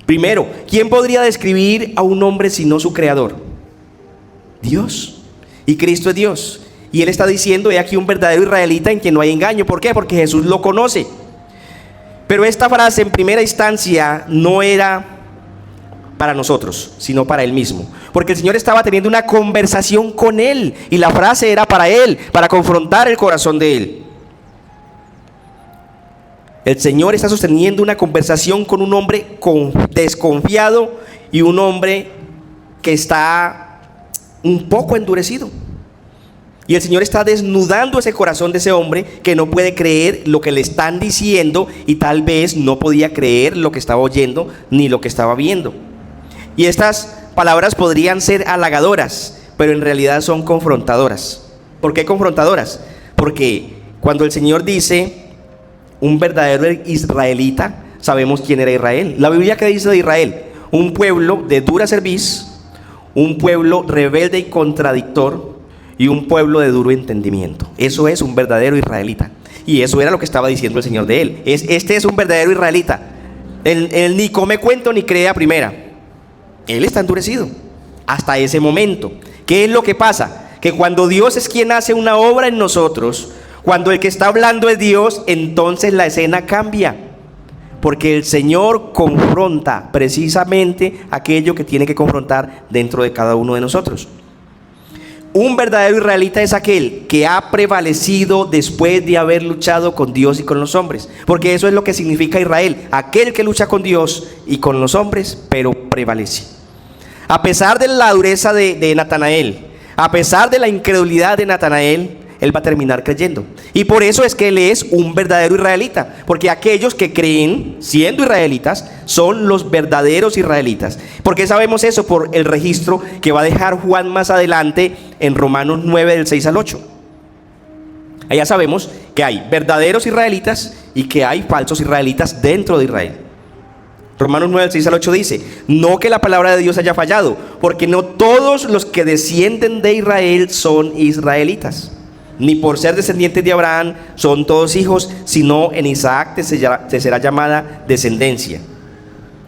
Primero, ¿quién podría describir a un hombre sino su creador? Dios. Y Cristo es Dios. Y él está diciendo: he aquí un verdadero israelita en quien no hay engaño. ¿Por qué? Porque Jesús lo conoce. Pero esta frase en primera instancia no era para nosotros, sino para él mismo, porque el Señor estaba teniendo una conversación con él y la frase era para él, para confrontar el corazón de él. El Señor está sosteniendo una conversación con un hombre desconfiado y un hombre que está un poco endurecido. Y el Señor está desnudando ese corazón de ese hombre que no puede creer lo que le están diciendo y tal vez no podía creer lo que estaba oyendo ni lo que estaba viendo. Y estas palabras podrían ser halagadoras, pero en realidad son confrontadoras. ¿Por qué confrontadoras? Porque cuando el Señor dice un verdadero israelita, sabemos quién era Israel. La Biblia, ¿qué dice de Israel? Un pueblo de dura cerviz, un pueblo rebelde y contradictor, y un pueblo de duro entendimiento. Eso es un verdadero israelita. Y eso era lo que estaba diciendo el Señor de él. Este es un verdadero israelita. Él ni come cuento ni cree a primera. Él está endurecido hasta ese momento. ¿Qué es lo que pasa? Que cuando Dios es quien hace una obra en nosotros, cuando el que está hablando es Dios, entonces la escena cambia. Porque el Señor confronta precisamente aquello que tiene que confrontar dentro de cada uno de nosotros. Un verdadero israelita es aquel que ha prevalecido después de haber luchado con Dios y con los hombres. Porque eso es lo que significa Israel, aquel que lucha con Dios y con los hombres, pero prevalece. A pesar de la dureza de Natanael, a pesar de la incredulidad de Natanael, él va a terminar creyendo. Y por eso es que él es un verdadero israelita. Porque aquellos que creen siendo israelitas son los verdaderos israelitas. ¿Por qué sabemos eso? Por el registro que va a dejar Juan más adelante en Romanos 9 del 6 al 8. Allá sabemos que hay verdaderos israelitas y que hay falsos israelitas dentro de Israel. Romanos 9 del 6 al 8 dice: no que la palabra de Dios haya fallado, porque no todos los que descienden de Israel son israelitas. Ni por ser descendientes de Abraham son todos hijos, sino en Isaac te será llamada descendencia.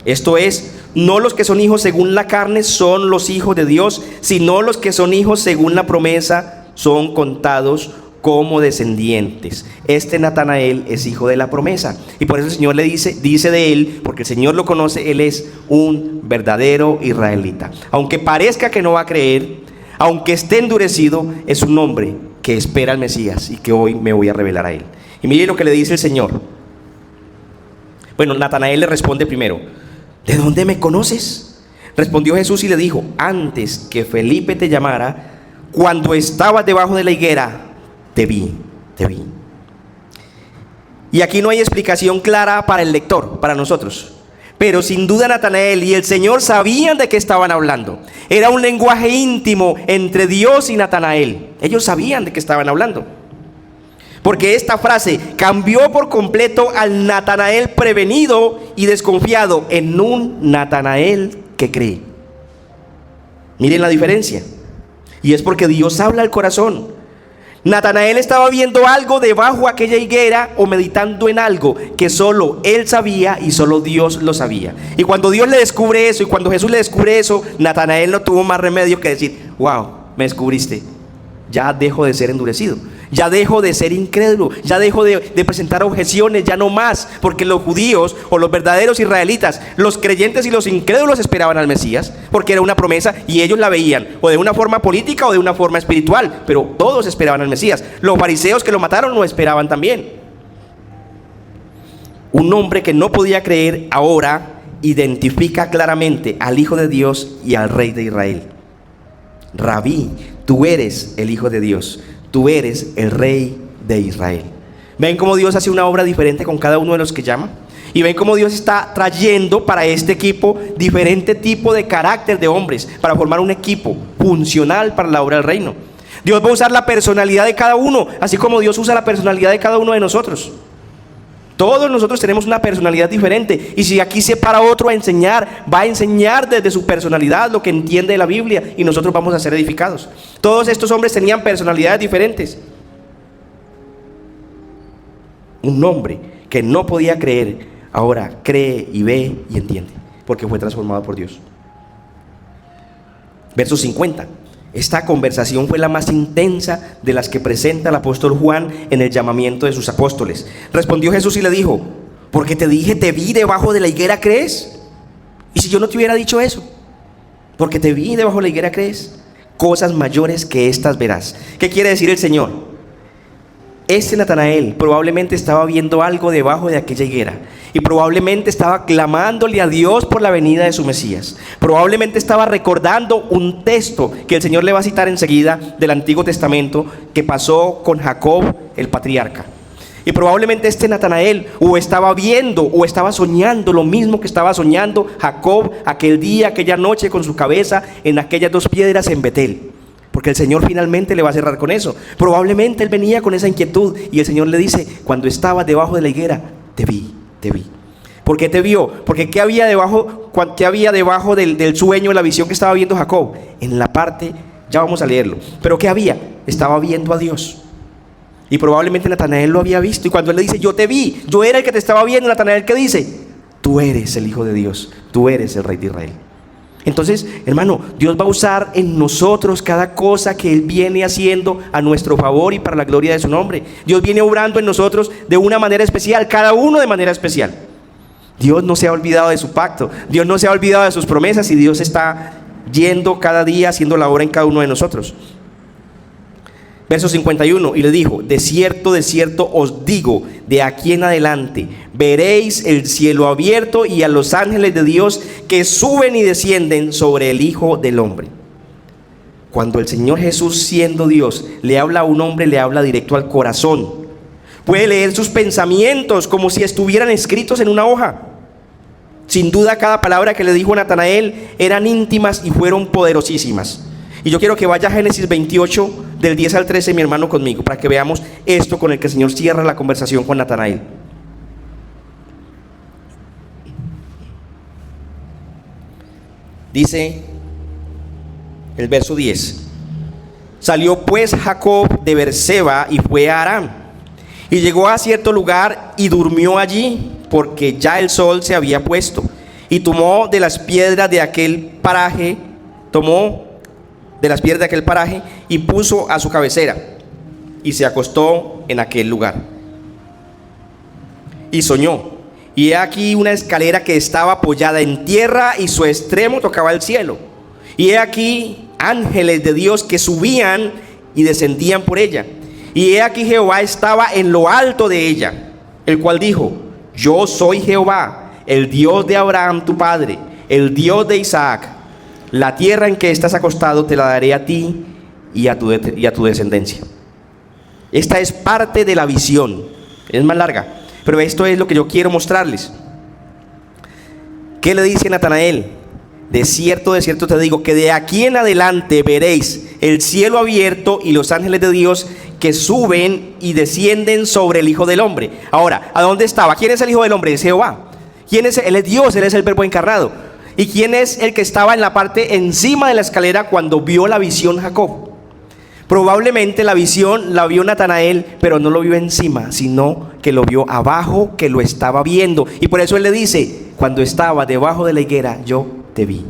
Esto es, no los que son hijos según la carne son los hijos de Dios, sino los que son hijos según la promesa son contados como descendientes. Este Natanael es hijo de la promesa. Y por eso el Señor le dice de él, porque el Señor lo conoce, él es un verdadero israelita. Aunque parezca que no va a creer, aunque esté endurecido, es un hombre que espera al Mesías y que hoy me voy a revelar a él. Y mire lo que le dice el Señor. Bueno, Natanael le responde primero: ¿de dónde me conoces? Respondió Jesús y le dijo: antes que Felipe te llamara, cuando estabas debajo de la higuera, te vi. Y aquí no hay explicación clara para el lector, para nosotros. Pero sin duda Natanael y el Señor sabían de qué estaban hablando. Era un lenguaje íntimo entre Dios y Natanael. Ellos sabían de qué estaban hablando. Porque esta frase cambió por completo al Natanael prevenido y desconfiado en un Natanael que cree. Miren la diferencia. Y es porque Dios habla al corazón. Natanael estaba viendo algo debajo de aquella higuera o meditando en algo que solo él sabía y solo Dios lo sabía. Y cuando Dios le descubre eso y cuando Jesús le descubre eso, Natanael no tuvo más remedio que decir: wow, me descubriste. Ya dejo de ser endurecido, ya dejo de ser incrédulo, ya dejo de presentar objeciones, ya no más. Porque los judíos o los verdaderos israelitas, los creyentes y los incrédulos esperaban al Mesías, porque era una promesa y ellos la veían o de una forma política o de una forma espiritual, pero todos esperaban al Mesías. Los fariseos que lo mataron lo esperaban también. Un hombre que no podía creer ahora identifica claramente al Hijo de Dios y al Rey de Israel. Rabí, tú eres el Hijo de Dios, tú eres el Rey de Israel. ¿Ven cómo Dios hace una obra diferente con cada uno de los que llama? Y ven cómo Dios está trayendo para este equipo diferente tipo de carácter de hombres para formar un equipo funcional para la obra del reino. Dios va a usar la personalidad de cada uno, así como Dios usa la personalidad de cada uno de nosotros. Todos nosotros tenemos una personalidad diferente. Y si aquí se para otro a enseñar, va a enseñar desde su personalidad lo que entiende de la Biblia, y nosotros vamos a ser edificados. Todos estos hombres tenían personalidades diferentes. Un hombre que no podía creer, ahora cree y ve y entiende, porque fue transformado por Dios. Verso 50. Esta conversación fue la más intensa de las que presenta el apóstol Juan en el llamamiento de sus apóstoles. Respondió Jesús y le dijo: porque te dije, te vi debajo de la higuera, ¿crees? Y si yo no te hubiera dicho eso, porque te vi debajo de la higuera, ¿crees? Cosas mayores que estas verás. ¿Qué quiere decir el Señor? Este Natanael probablemente estaba viendo algo debajo de aquella higuera y probablemente estaba clamándole a Dios por la venida de su Mesías. Probablemente estaba recordando un texto que el Señor le va a citar enseguida del Antiguo Testamento que pasó con Jacob, el patriarca. Y probablemente este Natanael o estaba viendo o estaba soñando lo mismo que estaba soñando Jacob aquel día, aquella noche, con su cabeza en aquellas dos piedras en Betel. Porque el Señor finalmente le va a cerrar con eso. Probablemente él venía con esa inquietud y el Señor le dice: cuando estabas debajo de la higuera, te vi. ¿Por qué te vio? Porque ¿qué había debajo del sueño, de la visión que estaba viendo Jacob? En la parte, ya vamos a leerlo. Pero ¿qué había? Estaba viendo a Dios. Y probablemente Natanael lo había visto. Y cuando él le dice: yo te vi, yo era el que te estaba viendo, Natanael, ¿qué dice? Tú eres el Hijo de Dios, tú eres el Rey de Israel. Entonces, hermano, Dios va a usar en nosotros cada cosa que Él viene haciendo a nuestro favor y para la gloria de su nombre. Dios viene obrando en nosotros de una manera especial, cada uno de manera especial. Dios no se ha olvidado de su pacto, Dios no se ha olvidado de sus promesas y Dios está yendo cada día haciendo la obra en cada uno de nosotros. Verso 51, y le dijo: de cierto os digo, de aquí en adelante veréis el cielo abierto y a los ángeles de Dios que suben y descienden sobre el Hijo del Hombre. Cuando el Señor Jesús, siendo Dios, le habla a un hombre, le habla directo al corazón. Puede leer sus pensamientos como si estuvieran escritos en una hoja. Sin duda, cada palabra que le dijo Natanael eran íntimas y fueron poderosísimas. Y yo quiero que vaya a Génesis 28, del 10 al 13, mi hermano, conmigo, para que veamos esto con el que el Señor cierra la conversación con Natanael. Dice el verso 10: salió pues Jacob de Beerseba y fue a Aram, y llegó a cierto lugar y durmió allí, porque ya el sol se había puesto, y tomó de las piedras de aquel paraje y puso a su cabecera, y se acostó en aquel lugar. Y soñó, y he aquí una escalera que estaba apoyada en tierra, y su extremo tocaba el cielo. Y he aquí ángeles de Dios que subían y descendían por ella. Y he aquí Jehová estaba en lo alto de ella, el cual dijo: yo soy Jehová, el Dios de Abraham tu padre, el Dios de Isaac. La tierra en que estás acostado te la daré a ti y a tu descendencia. Esta es parte de la visión, es más larga, pero esto es lo que yo quiero mostrarles. ¿Qué le dice Natanael? De cierto te digo que de aquí en adelante veréis el cielo abierto y los ángeles de Dios que suben y descienden sobre el Hijo del Hombre. Ahora, ¿a dónde estaba? ¿Quién es el Hijo del Hombre? Es Jehová. ¿Quién es? Él es Dios, Él es el Verbo encarnado. ¿Y quién es el que estaba en la parte encima de la escalera cuando vio la visión Jacob? Probablemente la visión la vio Natanael, pero no lo vio encima, sino que lo vio abajo, que lo estaba viendo. Y por eso él le dice: cuando estaba debajo de la higuera, yo te vi.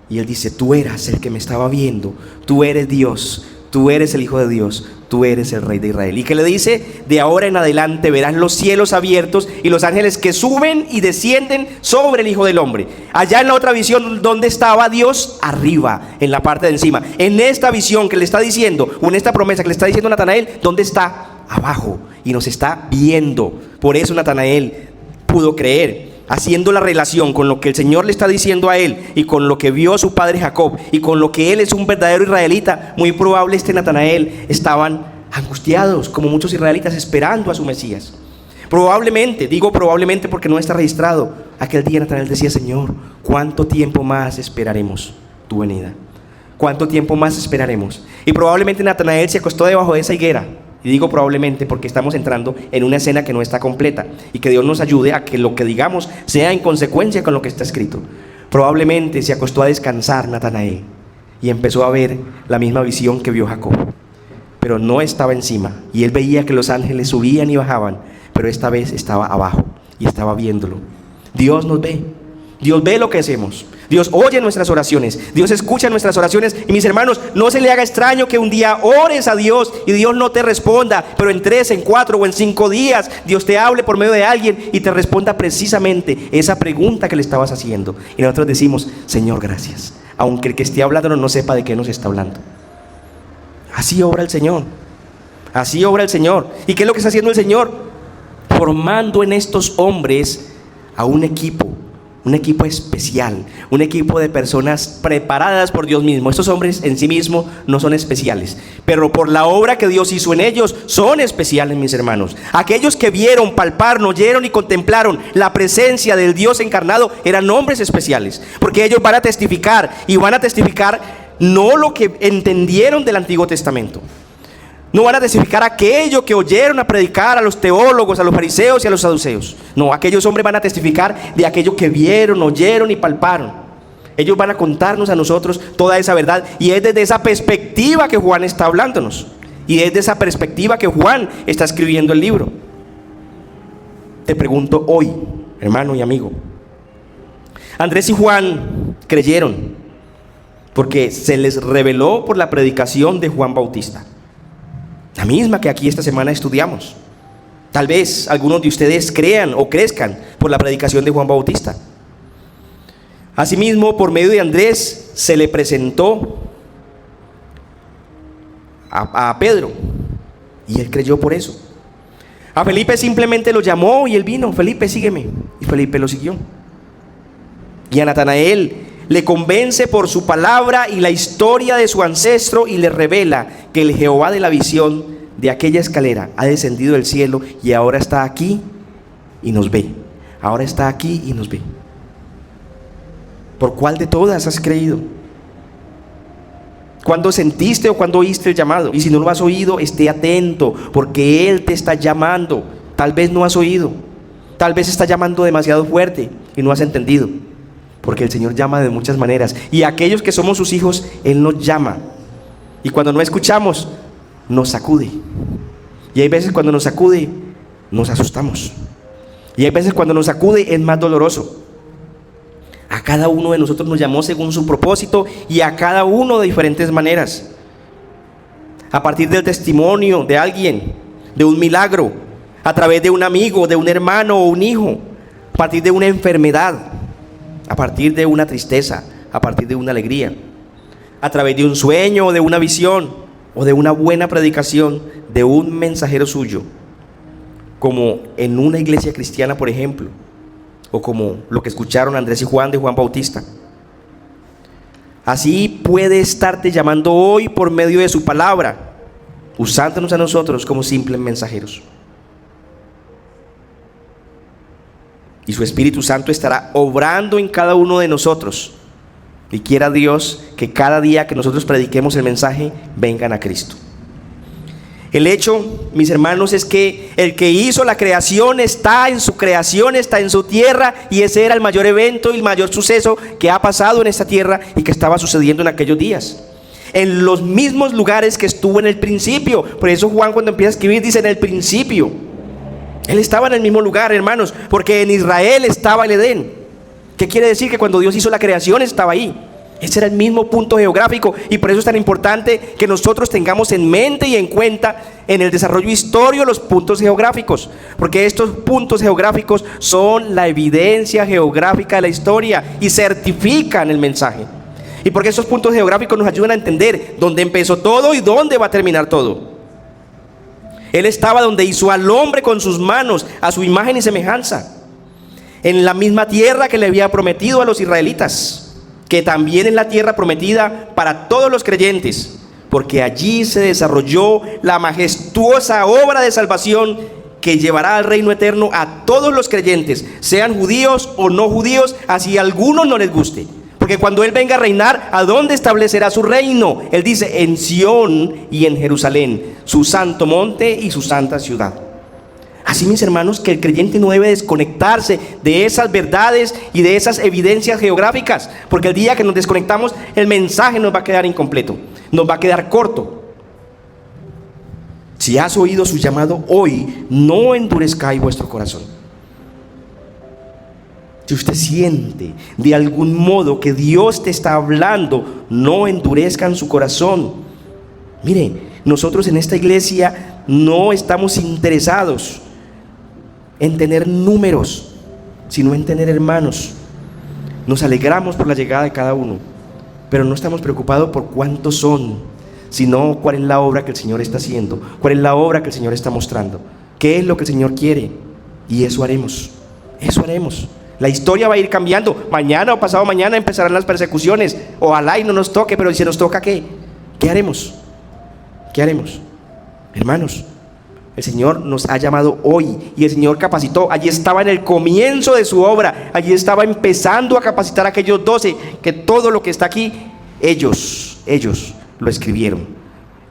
Y él dice: tú eras el que me estaba viendo, tú eres Dios, tú eres el Hijo de Dios, tú eres el Rey de Israel. Y que le dice: de ahora en adelante verás los cielos abiertos y los ángeles que suben y descienden sobre el Hijo del Hombre. Allá en la otra visión, ¿dónde estaba Dios? Arriba, en la parte de encima. En esta visión que le está diciendo, o en esta promesa que le está diciendo Natanael, ¿dónde está? Abajo, y nos está viendo. Por eso Natanael pudo creer, haciendo la relación con lo que el Señor le está diciendo a él y con lo que vio a su padre Jacob y con lo que él es un verdadero israelita. Muy probable Natanael estaban angustiados, como muchos israelitas, esperando a su Mesías. Probablemente, digo probablemente porque no está registrado, aquel día Natanael decía: Señor, ¿cuánto tiempo más esperaremos tu venida? ¿Cuánto tiempo más esperaremos? Y probablemente Natanael se acostó debajo de esa higuera. Y digo probablemente porque estamos entrando en una escena que no está completa, y que Dios nos ayude a que lo que digamos sea en consecuencia con lo que está escrito. Probablemente se acostó a descansar Natanael y empezó a ver la misma visión que vio Jacob, pero no estaba encima, y él veía que los ángeles subían y bajaban, pero esta vez estaba abajo y estaba viéndolo. Dios nos ve, Dios ve lo que hacemos, Dios oye nuestras oraciones, Dios escucha nuestras oraciones. Y mis hermanos, no se le haga extraño que un día ores a Dios y Dios no te responda, pero en 3, en 4 o en 5 días Dios te hable por medio de alguien y te responda precisamente esa pregunta que le estabas haciendo. Y nosotros decimos: Señor, gracias, aunque el que esté hablando no sepa de qué nos está hablando. Así obra el Señor. Así obra el Señor. ¿Y qué es lo que está haciendo el Señor? Formando en estos hombres a un equipo especial, un equipo de personas preparadas por Dios mismo. Estos hombres en sí mismos no son especiales, pero por la obra que Dios hizo en ellos son especiales, mis hermanos. Aquellos que vieron, palparon, oyeron y contemplaron la presencia del Dios encarnado eran hombres especiales, porque ellos van a testificar, y van a testificar no lo que entendieron del Antiguo Testamento. No van a testificar aquello que oyeron a predicar a los teólogos, a los fariseos y a los saduceos. No, aquellos hombres van a testificar de aquello que vieron, oyeron y palparon. Ellos van a contarnos a nosotros toda esa verdad, y es desde esa perspectiva que Juan está hablándonos, y es desde esa perspectiva que Juan está escribiendo el libro. Te pregunto hoy, hermano y amigo, Andrés y Juan creyeron porque se les reveló por la predicación de Juan Bautista, la misma que aquí esta semana estudiamos. Tal vez algunos de ustedes crean o crezcan por la predicación de Juan Bautista. Asimismo, por medio de Andrés se le presentó a Pedro, y él creyó por eso. A Felipe simplemente lo llamó y él vino: Felipe, sígueme. Y Felipe lo siguió. Y a Natanael le convence por su palabra y la historia de su ancestro, y le revela que el Jehová de la visión de aquella escalera ha descendido del cielo y ahora está aquí y nos ve. Ahora está aquí y nos ve. ¿Por cuál de todas has creído? ¿Cuándo sentiste o cuándo oíste el llamado? Y si no lo has oído, esté atento, porque Él te está llamando. Tal vez no has oído, tal vez está llamando demasiado fuerte y no has entendido, porque el Señor llama de muchas maneras, y aquellos que somos sus hijos, Él nos llama, y cuando no escuchamos, nos sacude. Y hay veces cuando nos sacude, nos asustamos, y hay veces cuando nos sacude es más doloroso. A cada uno de nosotros nos llamó según su propósito, y a cada uno de diferentes maneras, a partir del testimonio de alguien, de un milagro, a través de un amigo, de un hermano o un hijo, a partir de una enfermedad, a partir de una tristeza, a partir de una alegría, a través de un sueño o de una visión, o de una buena predicación de un mensajero suyo, como en una iglesia cristiana, por ejemplo, o como lo que escucharon Andrés y Juan de Juan Bautista. Así puede estarte llamando hoy por medio de su palabra, usándonos a nosotros como simples mensajeros. Y su Espíritu Santo estará obrando en cada uno de nosotros. Y quiera Dios que cada día que nosotros prediquemos el mensaje, vengan a Cristo. El hecho, mis hermanos, es que el que hizo la creación está en su creación, está en su tierra, y ese era el mayor evento y el mayor suceso que ha pasado en esta tierra y que estaba sucediendo en aquellos días. En los mismos lugares que estuvo en el principio. Por eso Juan, cuando empieza a escribir, dice: en el principio. Él estaba en el mismo lugar, hermanos, porque en Israel estaba el Edén. ¿Qué quiere decir? Que cuando Dios hizo la creación estaba ahí. Ese era el mismo punto geográfico, y por eso es tan importante que nosotros tengamos en mente y en cuenta en el desarrollo histórico los puntos geográficos, porque estos puntos geográficos son la evidencia geográfica de la historia y certifican el mensaje. Y porque estos puntos geográficos nos ayudan a entender dónde empezó todo y dónde va a terminar todo. Él estaba donde hizo al hombre con sus manos, a su imagen y semejanza, en la misma tierra que le había prometido a los israelitas, que también es la tierra prometida para todos los creyentes, porque allí se desarrolló la majestuosa obra de salvación que llevará al reino eterno a todos los creyentes, sean judíos o no judíos, así a algunos no les guste. Porque cuando Él venga a reinar, ¿a dónde establecerá su reino? Él dice: en Sión y en Jerusalén, su santo monte y su santa ciudad. Así, mis hermanos, que el creyente no debe desconectarse de esas verdades y de esas evidencias geográficas, porque el día que nos desconectamos, el mensaje nos va a quedar incompleto, nos va a quedar corto. Si has oído su llamado hoy, no endurezcáis vuestro corazón. Si usted siente de algún modo que Dios te está hablando, no endurezcan su corazón. Mire, nosotros en esta iglesia no estamos interesados en tener números, sino en tener hermanos. Nos alegramos por la llegada de cada uno, pero no estamos preocupados por cuántos son, sino cuál es la obra que el Señor está haciendo, cuál es la obra que el Señor está mostrando, qué es lo que el Señor quiere. Y eso haremos, eso haremos. La historia va a ir cambiando. Mañana o pasado mañana empezarán las persecuciones. Ojalá y no nos toque, pero si nos toca, ¿qué? ¿Qué haremos? ¿Qué haremos? Hermanos, el Señor nos ha llamado hoy y el Señor capacitó. Allí estaba en el comienzo de su obra. Allí estaba empezando a capacitar a aquellos 12, que todo lo que está aquí, ellos lo escribieron.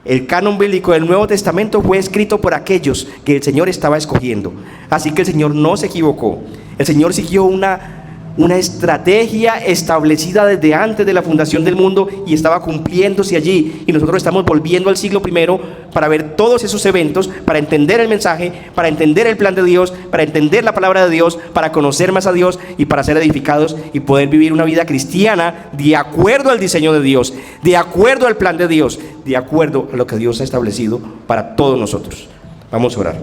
El canon bíblico del Nuevo Testamento fue escrito por aquellos que el Señor estaba escogiendo. Así que el Señor no se equivocó. El Señor siguió una estrategia establecida desde antes de la fundación del mundo y estaba cumpliéndose allí. Y nosotros estamos volviendo al siglo I para ver todos esos eventos, para entender el mensaje, para entender el plan de Dios, para entender la palabra de Dios, para conocer más a Dios y para ser edificados y poder vivir una vida cristiana de acuerdo al diseño de Dios, de acuerdo al plan de Dios, de acuerdo a lo que Dios ha establecido para todos nosotros. Vamos a orar.